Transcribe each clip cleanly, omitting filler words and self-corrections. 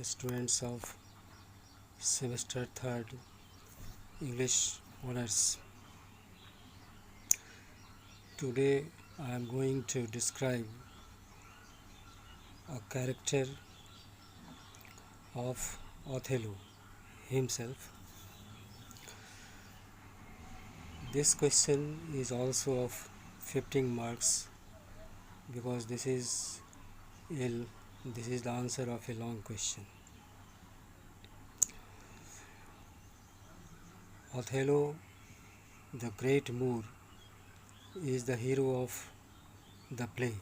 students of semester 3rd English honors. Today I am going to describe a character of Othello himself. This question is also of 15 marks because this is the answer of a long question. Othello, the great Moor, is the hero of the play.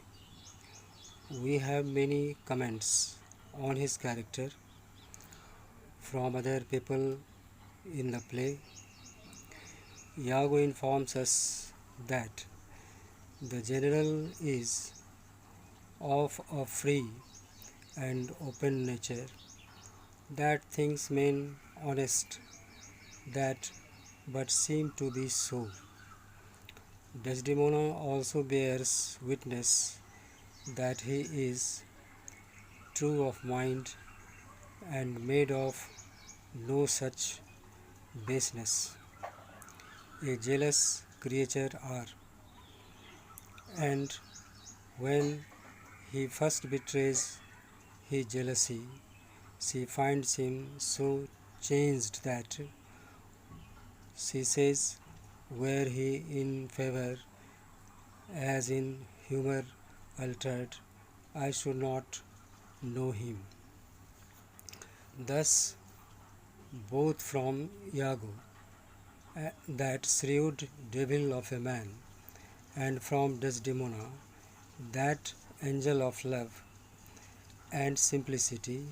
We have many comments on his character from other people in the play. Iago informs us that the general is of a free and open nature, that things men honest, that but seem to be so. Desdemona also bears witness that he is true of mind and made of no such baseness. A jealous creature are, and when he first betrays his jealousy, she finds him so changed that she says, were he in favour as in humour altered, I should not know him. Thus, both from Iago, that shrewd devil of a man, and from Desdemona, that angel of love and simplicity,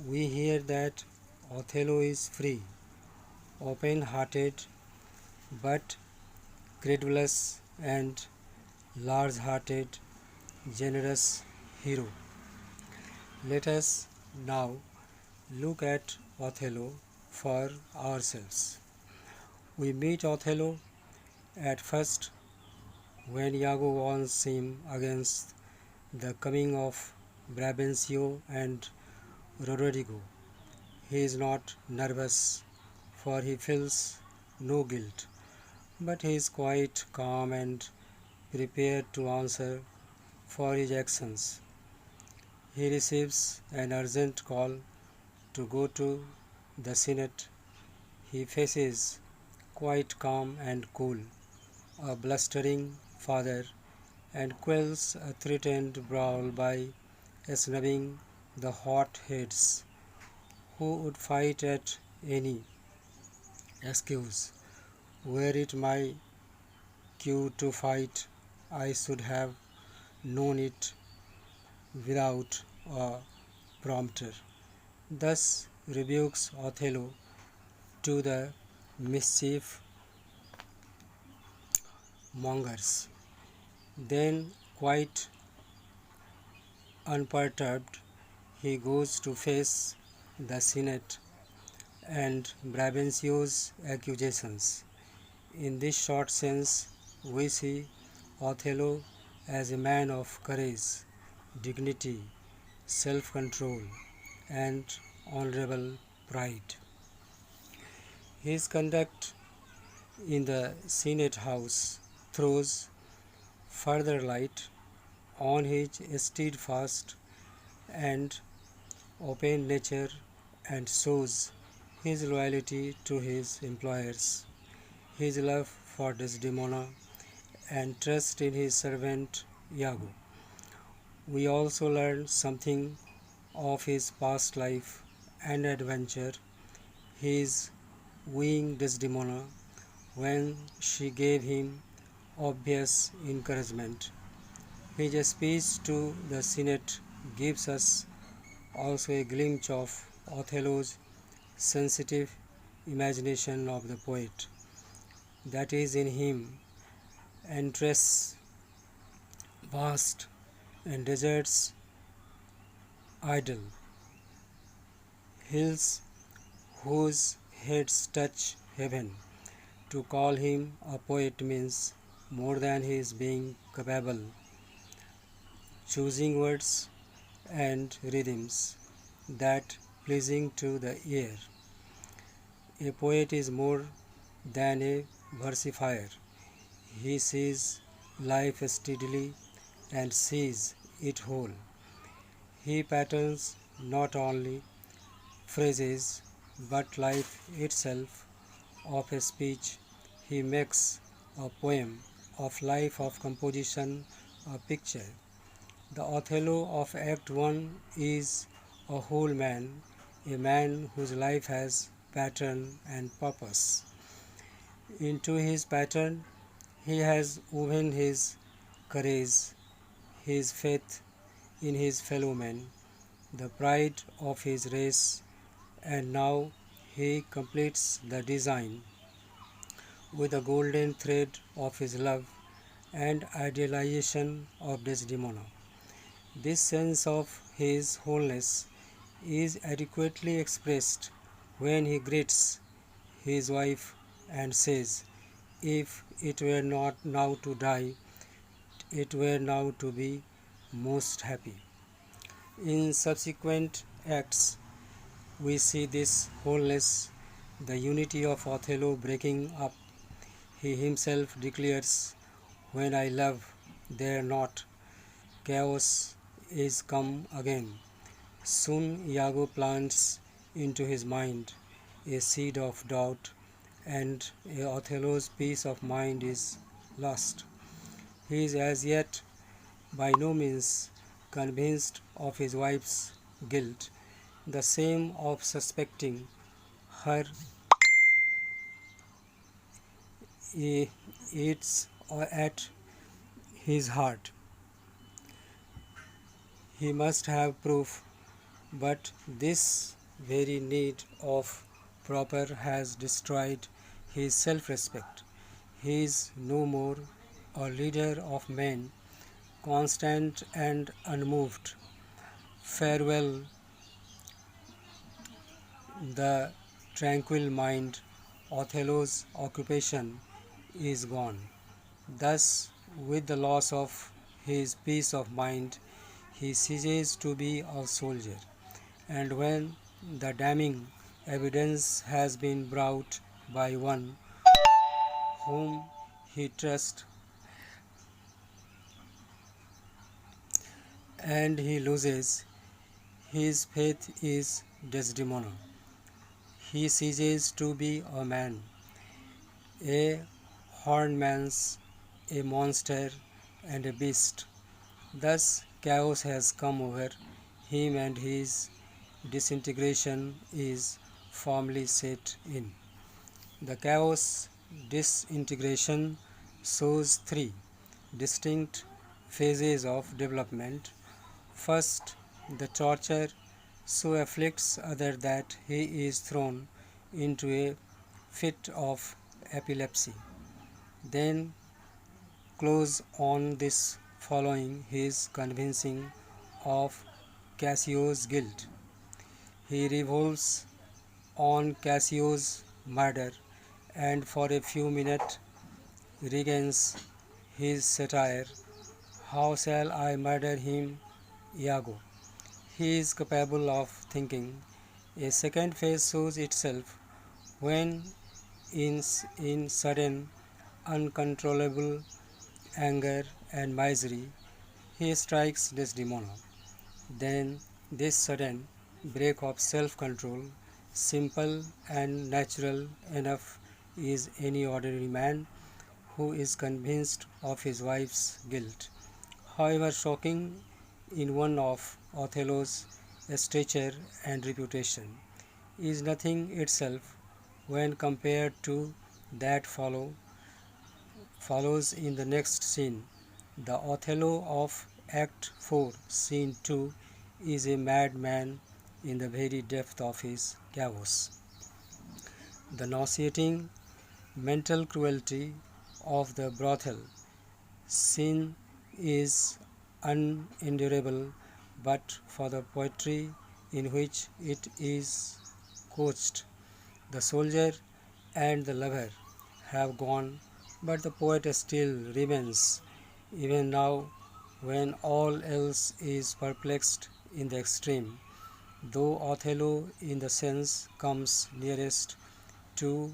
we hear that Othello is free, open-hearted, but credulous and large-hearted, generous hero. Let us now look at Othello for ourselves. We meet Othello at first when Iago warns him against the coming of Brabantio and Roderigo. He is not nervous, for he feels no guilt, but he is quite calm and prepared to answer for his actions. He receives an urgent call to go to the Senate. He faces, quite calm and cool, a blustering father, and quells a threatened brawl by snubbing the hot-heads who would fight at any excuse. Were it my cue to fight, I should have known it without a prompter. Thus rebukes Othello to the mischief mongers. Then, quite unperturbed, he goes to face the Senate and Brabantio's accusations. In this short sense, we see Othello as a man of courage, dignity, self-control, and honorable pride. His conduct in the Senate House throws further light on his steadfast and open nature and shows his loyalty to his employers, his love for Desdemona, and trust in his servant Iago. We also learn something of his past life and adventure. His wooing Desdemona when she gave him obvious encouragement. His speech to the Senate gives us also a glimpse of Othello's sensitive imagination of the poet that is in him, interests vast and deserts idle, hills whose heads touch heaven. To call him a poet means more than his being capable, choosing words and rhythms, that pleasing to the ear. A poet is more than a versifier. He sees life steadily and sees it whole. He patterns not only phrases but life itself of a speech. He makes a poem of life of composition a picture. The Othello of Act 1 is a whole man, a man whose life has pattern and purpose. Into his pattern he has woven his courage, his faith in his fellow men, the pride of his race, and now he completes the design with the golden thread of his love and idealization of Desdemona. This sense of his wholeness is adequately expressed when he greets his wife and says, "If it were not now to die, it were now to be most happy." In subsequent acts, we see this wholeness, the unity of Othello breaking up. He himself declares, "When I love, there not, chaos is come again." Soon Iago plants into his mind a seed of doubt, and Othello's peace of mind is lost. He is as yet by no means convinced of his wife's guilt, the same of suspecting her eats at his heart. He must have proof, but this very need of proper has destroyed his self-respect. He is no more a leader of men, constant and unmoved. Farewell the tranquil mind. Othello's occupation is gone. Thus, with the loss of his peace of mind, he ceases to be a soldier. And when the damning evidence has been brought by one whom he trusts and he loses his faith is Desdemona, he ceases to be a man, a horned man's, a monster and a beast. Thus chaos has come over him and his disintegration is firmly set in. The chaos disintegration shows three distinct phases of development. First, the torture so afflicts other that he is thrown into a fit of epilepsy. Then, close on this following his convincing of Cassio's guilt, he revolves on Cassio's murder and for a few minutes regains his satire. How shall I murder him, Iago? He is capable of thinking. A second phase shows itself when, in sudden, uncontrollable anger and misery, he strikes Desdemona. Then, this sudden break of self control, simple and natural enough, is any ordinary man who is convinced of his wife's guilt. However shocking in one of Othello's stature and reputation, is nothing itself when compared to that follows in the next scene. The Othello of Act 4, Scene 2 is a madman in the very depth of his chaos. The nauseating mental cruelty of the brothel scene is unendurable but for the poetry in which it is couched. The soldier and the lover have gone, but the poet still remains, even now when all else is perplexed in the extreme. Though Othello, in the sense, comes nearest to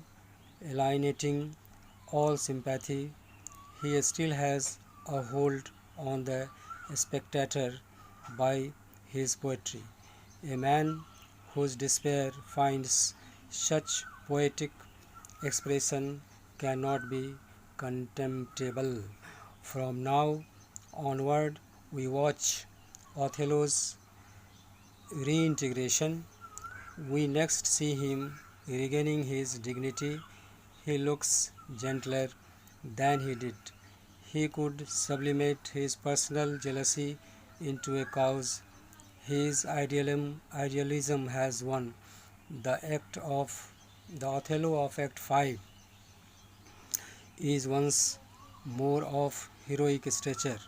alienating all sympathy, he still has a hold on the spectator by his poetry. A man whose despair finds such poetic expression cannot be contemptible. From now onward, we watch Othello's reintegration. We next see him regaining his dignity. He looks gentler than he did. He could sublimate his personal jealousy into a cause. His idealism has won. The Othello of Act 5 is once more of heroic stature.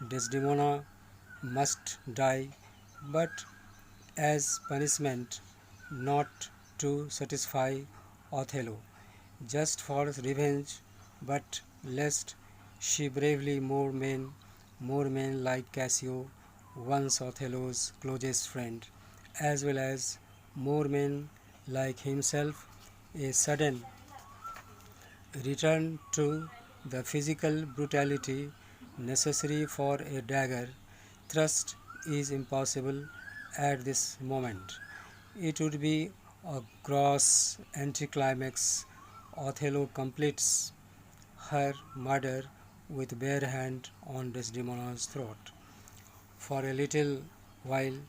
Desdemona must die, but as punishment, not to satisfy Othello, just for revenge, but lest she bravely more men like Cassio, once Othello's closest friend, as well as more men like himself, a sudden return to the physical brutality necessary for a dagger thrust is impossible at this moment. It would be a gross anticlimax. Othello completes her murder with bare hand on Desdemona's throat. For a little while,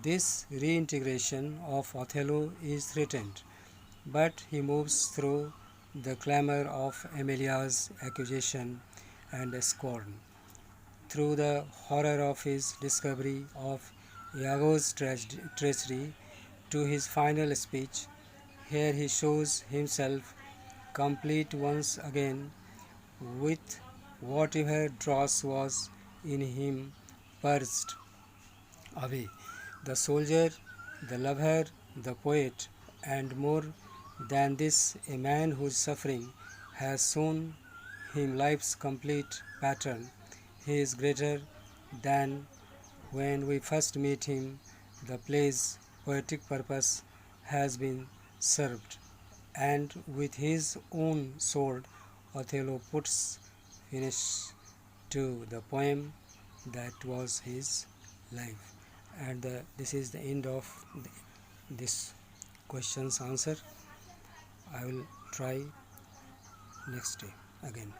this reintegration of Othello is threatened, but he moves through the clamor of Amelia's accusation and scorn, through the horror of his discovery of Iago's treachery, to his final speech. Here he shows himself complete once again, with whatever dross was in him purged away. The soldier, the lover, the poet, and more than this, a man whose suffering has shown him life's complete pattern. He is greater than when we first meet him. The play's poetic purpose has been served, and with his own sword, Othello puts finish to the poem that was his life. And this is the end of this question's answer. I will try next day again.